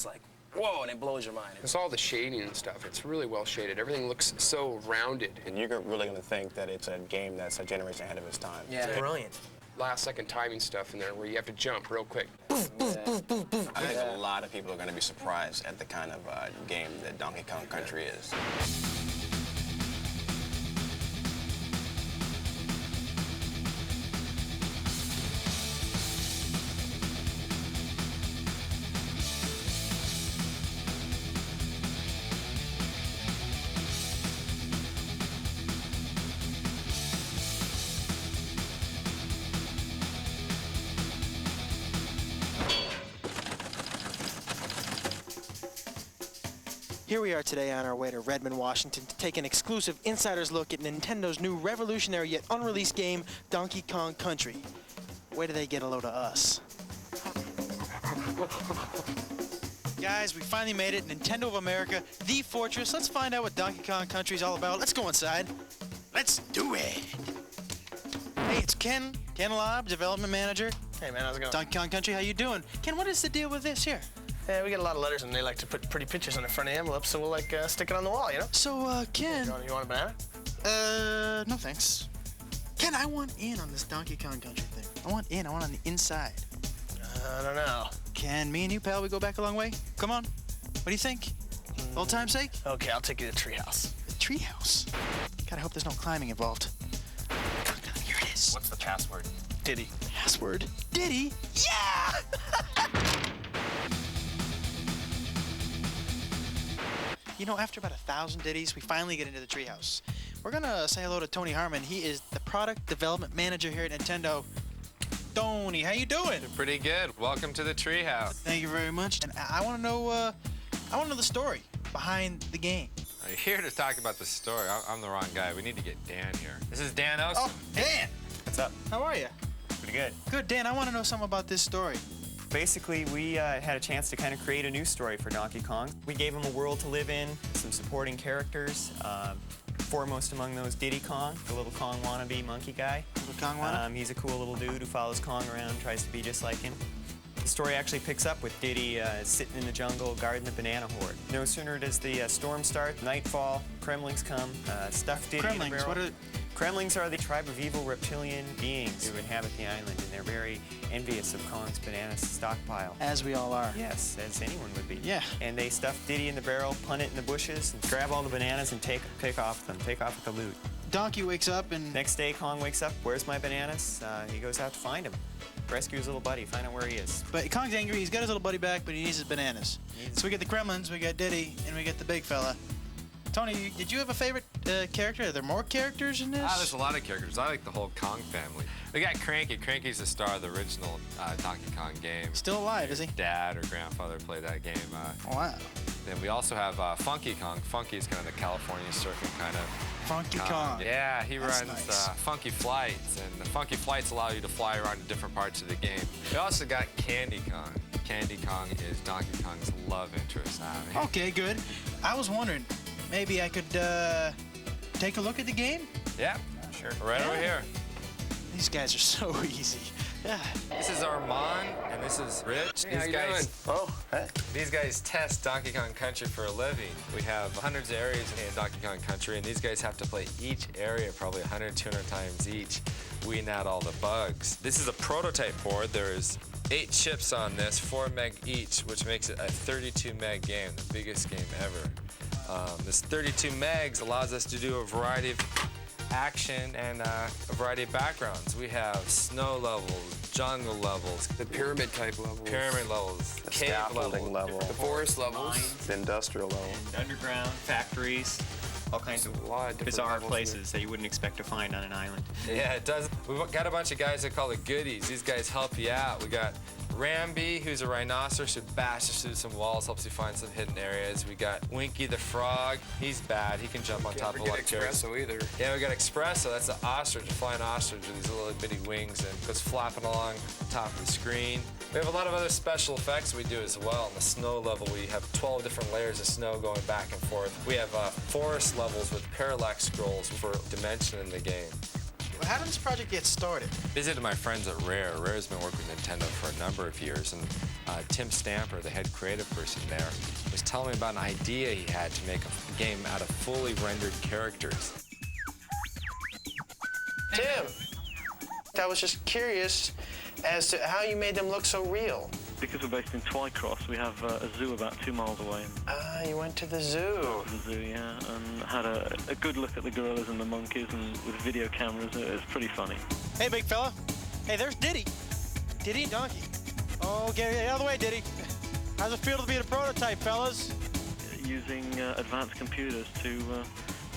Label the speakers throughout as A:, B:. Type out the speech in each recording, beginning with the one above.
A: it's like, whoa, and it blows your mind.
B: It's all the shading and stuff. It's really well shaded. Everything looks so rounded.
C: And you're really going to think that it's a game that's a generation ahead of its time.
A: Yeah, brilliant.
B: Last-second timing stuff in there where you have to jump real quick.
C: I think a lot of people are going to be surprised at the kind of game that Donkey Kong Country is.
D: Here we are today on our way to Redmond, Washington to take an exclusive insider's look at Nintendo's new revolutionary yet unreleased game, Donkey Kong Country. Where do they get a load of us? Guys, we finally made it. Nintendo of America, the fortress. Let's find out what Donkey Kong Country is all about. Let's go inside. Let's do it. Hey, it's Ken Lobb, development manager.
A: Hey, man, how's it going?
D: Donkey Kong Country, how you doing? Ken, what is the deal with this here?
A: Yeah, we get a lot of letters, and they like to put pretty pictures on the front of the envelope, so we'll, like, stick it on the wall, you know?
D: So, Ken...
A: You want a banana?
D: No thanks. Ken, I want in on this Donkey Kong Country thing. I want on the inside.
A: I don't know.
D: Ken, me and you, pal, we go back a long way. Come on. What do you think? Old time's sake?
A: Okay, I'll take you to the treehouse.
D: The treehouse? Gotta hope there's no climbing involved. Come on, here it is.
C: What's the password?
A: Diddy.
D: Password? Diddy? Yeah! You know, after about 1,000 ditties, we finally get into the treehouse. We're gonna say hello to Tony Harmon. He is the product development manager here at Nintendo. Tony, how you doing?
E: Pretty good. Welcome to the treehouse.
D: Thank you very much. And I want to know, the story behind the game.
E: I'm here to talk about the story. I'm the wrong guy. We need to get Dan here. This is Dan Osten.
D: Oh, Dan!
C: What's up?
D: How are you?
C: Pretty good.
D: Good, Dan. I want to know something about this story.
F: Basically, we had a chance to kind of create a new story for Donkey Kong. We gave him a world to live in, some supporting characters, foremost among those Diddy Kong, the little Kong wannabe monkey guy.
D: Little Kong wannabe?
F: He's a cool little dude who follows Kong around, tries to be just like him. The story actually picks up with Diddy sitting in the jungle guarding the banana horde. No sooner does the storm start, nightfall, Kremlings come, stuff Diddy in the barrel.
D: What are...
F: Kremlings are the tribe of evil reptilian beings who inhabit the island, and they're very envious of Kong's banana stockpile.
D: As we all are.
F: Yes, as anyone would be.
D: Yeah.
F: And they stuff Diddy in the barrel, punt it in the bushes, and grab all the bananas and take off with the loot.
D: Donkey wakes up and...
F: Next day, Kong wakes up, where's my bananas? He goes out to find him. Rescue his little buddy, find out where he is.
D: But Kong's angry, he's got his little buddy back, but he needs his bananas. So we get the Kremlins, we got Diddy, and we get the big fella. Tony, did you have a favorite character? Are there more characters in this?
E: There's a lot of characters. I like the whole Kong family. We got Cranky. Cranky's the star of the original Donkey Kong game.
D: Still alive, is he?
E: Dad or grandfather played that game.
D: Wow.
E: Then we also have Funky Kong. Funky is kind of the California surfing kind of
D: Funky Kong.
E: Yeah, he
D: That's
E: runs
D: nice.
E: Funky Flights, and the Funky Flights allow you to fly around to different parts of the game. We also got Candy Kong. Candy Kong is Donkey Kong's love interest.
D: Okay, good. I was wondering, maybe I could take a look at the game?
E: Yeah, sure. Right over here.
D: These guys are so easy. Yeah.
E: This is Armand, and this is Rich.
B: Hey, how you doing?
C: Oh, hey.
E: These guys test Donkey Kong Country for a living. We have hundreds of areas in Donkey Kong Country, and these guys have to play each area probably 100, 200 times each, weeding out all the bugs. This is a prototype board. There's 8 chips on this, 4 meg each, which makes it a 32 meg game, the biggest game ever. This 32 megs allows us to do a variety of action and a variety of backgrounds. We have snow levels, jungle levels,
B: The pyramid type levels.
C: The
E: cave
C: scaffolding level.
B: The forest levels.
C: The industrial level.
F: And underground, factories, all kinds of
B: A lot of different
F: bizarre
B: levels
F: places that you wouldn't expect to find on an island.
E: Yeah, it does. We've got a bunch of guys that call it goodies. These guys help you out. We got Ramby, who's a rhinoceros who bashes through some walls, helps you find some hidden areas. We got Winky the frog. He's bad. He can jump on top of a lot of chairs.
B: Espresso either.
E: Yeah, we got Espresso. That's an ostrich, a flying ostrich with these little bitty wings and goes flapping along top of the screen. We have a lot of other special effects we do as well. On the snow level, we have 12 different layers of snow going back and forth. We have forest levels with parallax scrolls for dimension in the game.
D: Well, how did this project get started?
E: Visited my friends at Rare. Rare's been working with Nintendo for a number of years, and Tim Stamper, the head creative person there, was telling me about an idea he had to make a game out of fully rendered characters.
A: Tim, I was just curious as to how you made them look so real.
G: Because we're based in Twycross, we have a zoo about 2 miles away.
A: Ah, you went to the zoo.
G: The zoo, yeah, and had a good look at the gorillas and the monkeys, and with video cameras, it was pretty funny.
D: Hey, big fella. Hey, there's Diddy. Diddy and Donkey. Oh, get out of the way, Diddy. How's it feel to be the prototype, fellas?
G: Using advanced computers to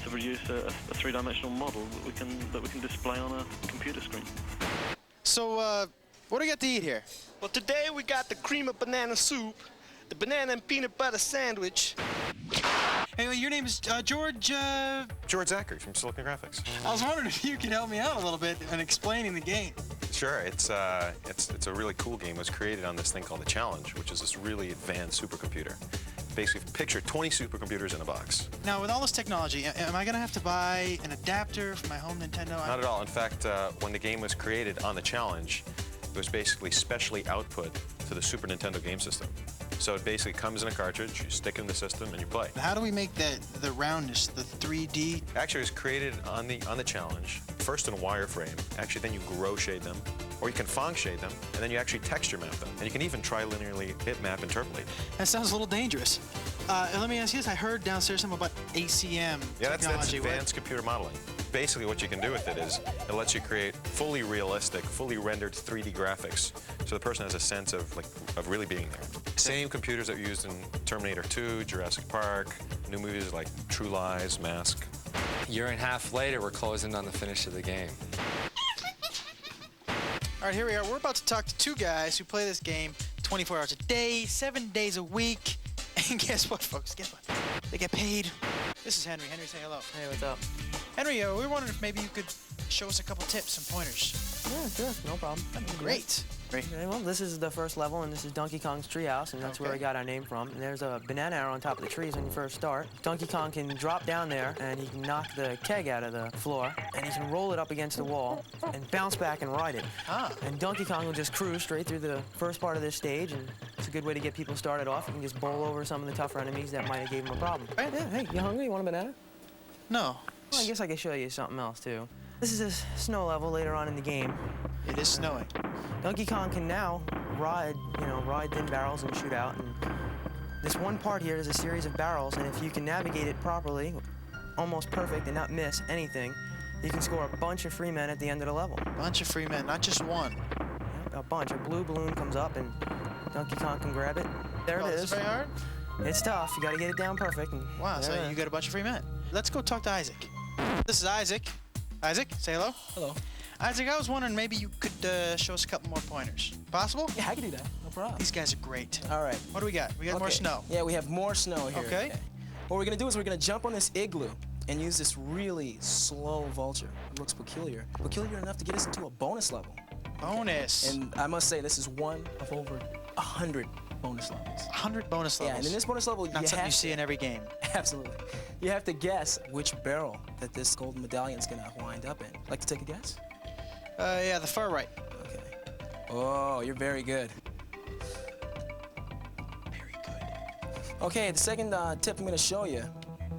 G: produce a three-dimensional model that we can display on a computer screen.
D: So, what do we got to eat here?
A: Well, today we got the cream of banana soup, the banana and peanut butter sandwich.
D: Hey, well, your name is George,
H: George Zachary from Silicon Graphics.
D: I was wondering if you could help me out a little bit in explaining the game.
H: Sure, it's a really cool game. It was created on this thing called the Challenge, which is this really advanced supercomputer. Basically, picture 20 supercomputers in a box.
D: Now, with all this technology, am I going to have to buy an adapter for my home Nintendo?
H: Not at all. In fact, when the game was created on the Challenge, it was basically specially output to the Super Nintendo game system. So it basically comes in a cartridge, you stick it in the system, and you play.
D: How do we make the roundness, the 3D?
H: Actually, it was created on the Challenge, first in a wireframe. Actually, then you grow shade them, or you can Phong shade them, and then you actually texture map them. And you can even trilinearly bitmap interpolate.
D: That sounds a little dangerous. Let me ask you this. I heard downstairs something about ACM
H: Yeah, that's
D: technology.
H: advanced computer modeling. Basically, what you can do with it is it lets you create fully realistic, fully rendered 3D graphics, so the person has a sense of really being there. Same computers that were used in Terminator 2, Jurassic Park, new movies like True Lies, Mask.
E: A year and a half later, we're closing on the finish of the game.
D: All right, here we are. We're about to talk to two guys who play this game 24 hours a day, 7 days a week. And guess what, folks? Guess what? They get paid. This is Henry. Henry, say hello.
I: Hey, what's up?
D: Henry, we were wondering if maybe you could show us a couple tips, some pointers.
I: Yeah, sure, no problem.
D: That'd be great.
I: Okay, well, this is the first level, and this is Donkey Kong's treehouse, and that's where we got our name from. And there's a banana arrow on top of the trees when you first start. Donkey Kong can drop down there, and he can knock the keg out of the floor, and he can roll it up against the wall and bounce back and ride it. And Donkey Kong will just cruise straight through the first part of this stage, and it's a good way to get people started off. You can just bowl over some of the tougher enemies that might have gave him a problem.
D: Right.
I: Yeah, hey, you hungry? You want a banana?
D: No.
I: Well, I guess I could show you something else, too. This is a snow level later on in the game.
D: It is snowing.
I: Donkey Kong can now ride thin barrels and shoot out. And this one part here is a series of barrels, and if you can navigate it properly, almost perfect, and not miss anything, you can score a bunch of free men at the end of the level.
D: Bunch of free men, not just one.
I: Yep, a bunch. A blue balloon comes up, and Donkey Kong can grab it. There it is.
D: Is it very hard?
I: It's tough. You got to get it down perfect. And
D: Wow, so you got a bunch of free men. Let's go talk to Isaac. This is Isaac. Isaac, say hello.
J: Hello.
D: Isaac, I was wondering maybe you could show us a couple more pointers. Possible?
J: Yeah, I can do that. No problem.
D: These guys are great.
J: All right.
D: What do we got? We got more
J: Okay.
D: snow.
J: Yeah, we have more snow here.
D: Okay.
J: What we're gonna do is we're gonna jump on this igloo and use this really slow vulture. It looks peculiar. Peculiar enough to get us into a bonus level.
D: Bonus.
J: And I must say, this is one of over 100 bonus levels.
D: 100 bonus
J: Yeah,
D: levels.
J: and in this bonus level,
D: Not
J: you
D: something
J: have
D: you see
J: to,
D: in every game.
J: absolutely. You have to guess which barrel that this golden medallion's gonna wind up in. Like to take a guess?
D: Yeah, the far right.
J: Okay. Oh, you're very good.
D: Very good.
J: Okay, the second tip I'm gonna show you,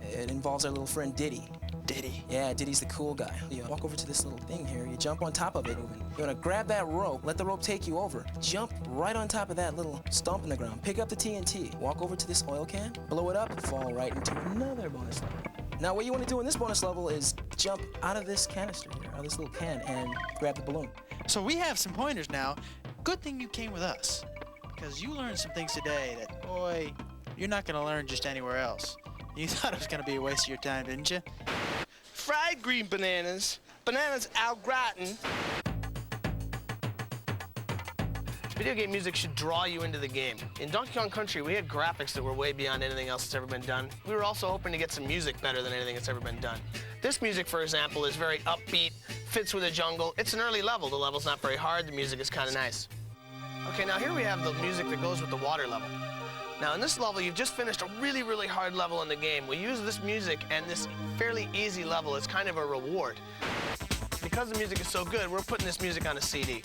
J: it involves our little friend Diddy.
D: Diddy.
J: Yeah, Diddy's the cool guy. You walk over to this little thing here, you jump on top of it, you're gonna grab that rope, let the rope take you over, jump right on top of that little stump in the ground, pick up the TNT, walk over to this oil can, blow it up, fall right into another bonus level. Now what you wanna do in this bonus level is jump out of this canister here, out of this little can, and grab the balloon.
D: So we have some pointers now. Good thing you came with us, because you learned some things today that, boy, you're not going to learn just anywhere else. You thought it was going to be a waste of your time, didn't you?
A: Fried green bananas, bananas au gratin. Video game music should draw you into the game. In Donkey Kong Country, we had graphics that were way beyond anything else that's ever been done. We were also hoping to get some music better than anything that's ever been done. This music, for example, is very upbeat, fits with the jungle. It's an early level. The level's not very hard. The music is kind of nice. Okay, now here we have the music that goes with the water level. Now, in this level, you've just finished a really, really hard level in the game. We use this music and this fairly easy level as kind of a reward. because the music is so good, we're putting this music on a CD.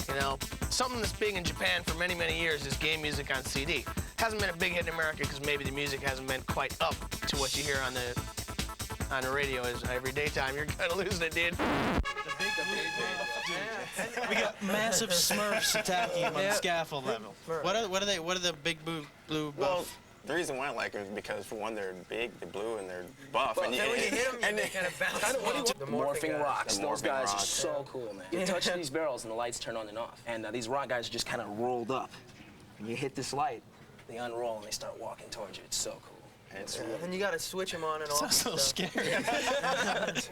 A: You know, something that's big in Japan for many, many years is game music on CD. Hasn't been a big hit in America because maybe the music hasn't been quite up to what you hear on the radio is every daytime. You're kind of losing it, dude.
D: We got massive Smurfs attacking him on the scaffold level. What are the big blue buff?
C: Well, the reason why I like them is because, for one, they're big, they're blue, and they're buff.
I: Well, and when you hit them, they kind of bounce.
J: The morphing rocks.
C: The
J: Those
C: morphing
J: guys are
C: rocks.
J: so cool, man. You touch these barrels and the lights turn on and off. And these rock guys are just kind of rolled up. And you hit this light, they unroll and they start walking towards you. It's so cool. And it's really...
I: And you got to switch them on and off.
D: Sounds a little scary.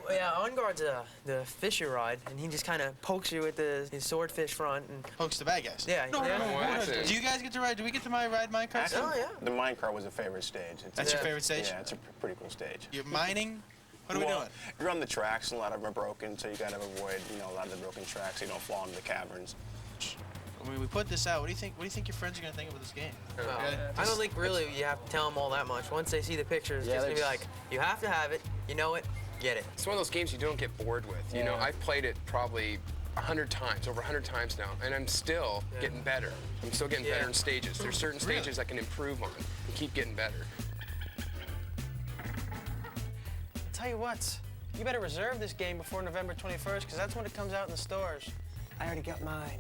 I: Yeah, On Guard's the fisher ride, and he just kind of pokes you with his swordfish front. And
D: Pokes the bad guys.
I: yeah.
B: Oh, that's it.
D: Do you guys get to ride? Do we get to ride minecart?
I: Oh, yeah.
C: The minecart was a favorite stage.
D: That's your favorite stage?
C: Yeah, it's a pretty cool stage.
D: You're mining? What are we
C: Well,
D: doing?
C: You're on the tracks, and a lot of them are broken, so you gotta avoid, a lot of the broken tracks so you don't fall into the caverns.
D: When we put this out, what do you think? What do you think your friends are gonna think of this game?
I: I don't think really you have to tell them all that much. Once they see the pictures,
J: Yeah,
I: it's gonna be
J: they're
I: like, you have to have it, you know it, get it.
B: It's one of those games you don't get bored with. You know, I've played it probably 100 times, over 100 times now, and I'm still getting better. I'm still getting better in stages. There's certain stages I can improve on and keep getting better.
I: Tell you what, you better reserve this game before November 21st, because that's when it comes out in the stores.
K: I already got mine.